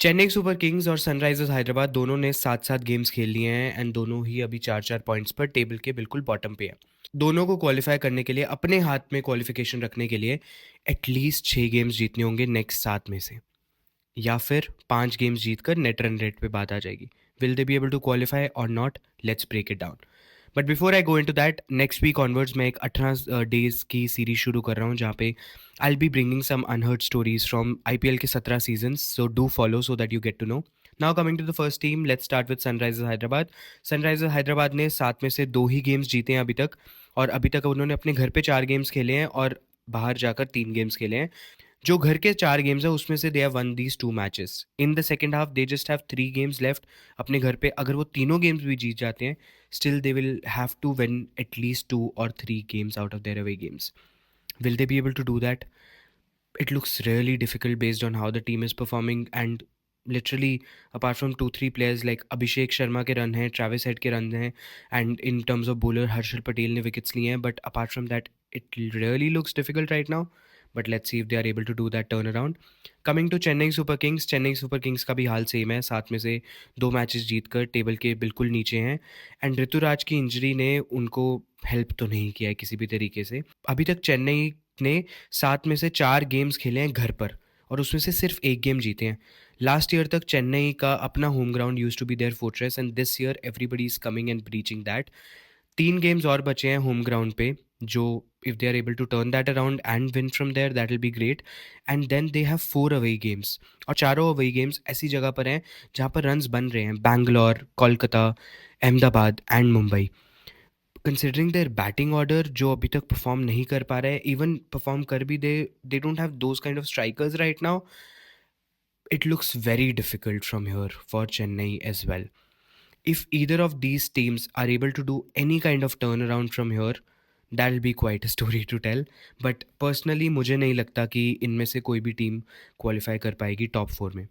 Chennai super Kings और Sunrisers Hyderabad दोनों ने 7-7 गेम्स खेल लिए हैं एंड दोनों ही अभी 4-4 पॉइंट्स पर टेबल के बिल्कुल बॉटम पे है। दोनों को क्वालीफाई करने के लिए, अपने हाथ में क्वालिफिकेशन रखने के लिए एटलीस्ट 6 गेम्स जीतने होंगे नेक्स्ट 7 में से, या फिर 5 गेम्स जीतकर नेट रन रेट पे बात आ जाएगी। Will they be able to qualify और not? Let's break it down. But before I go into that, next week onwards मैं एक 18 डेज की सीरीज शुरू कर रहा हूँ जहाँ पे I will be bringing some unheard stories from IPL के 17 seasons, so do follow so that you get to know. Now coming to the first team, let's start with Sunrisers Hyderabad. Sunrisers Hyderabad ने 7 में से 2 ही गेम्स जीते हैं अभी तक, और अभी तक उन्होंने अपने घर पे 4 गेम्स खेले हैं और बाहर जाकर 3 गेम्स खेले हैं। जो घर के 4 गेम्स है उसमें से they have one these 2 matches. In the second half they just have 3 games left अपने घर पे। अगर वो तीनों गेम्स भी जीत जाते हैं, still they will have to win at least 2 और 3 games out of their away games. Will they be able to do that? It looks really difficult based on how the team is performing, and literally apart from 2-3 players like Abhishek Sharma के run हैं, Travis Head के run हैं, and in terms of bowler Harshal Patel ने wickets लिए हैं, but apart from that it really looks difficult right now. But let's see if they are able to do that turnaround. Coming to Chennai super Kings का भी हाल same है। 7 में से 2 matches जीतकर table के बिल्कुल नीचे हैं, एंड ऋतुराज की इंजरी ने उनको हेल्प तो नहीं किया है किसी भी तरीके से। अभी तक चेन्नई ने 7 में से 4 गेम्स खेले हैं घर पर, और उसमें से सिर्फ 1 गेम जीते हैं। लास्ट ईयर तक चेन्नई का अपना home ground used to be their fortress, and this year everybody is coming and breaching that. 3 games और बचे हैं होम ग्राउंड पे, जो if they are able to turn that around and win from there, that will be great. And then they have 4 away games, और चारों away games ऐसी जगह पर हैं जहाँ पर रन्स बन रहे हैं: Bangalore, Kolkata, Ahmedabad and Mumbai. Considering there batting order जो अभी तक परफॉर्म नहीं कर पा रहा है, इवन परफॉर्म कर भी they don't have those kind of strikers right now. It looks very difficult from here for Chennai as well. If either of these teams are able to do any kind of turnaround from here, that'll be quite a story to tell. But personally मुझे नहीं लगता कि इनमें से कोई भी team qualify कर पाएगी टॉप 4 में।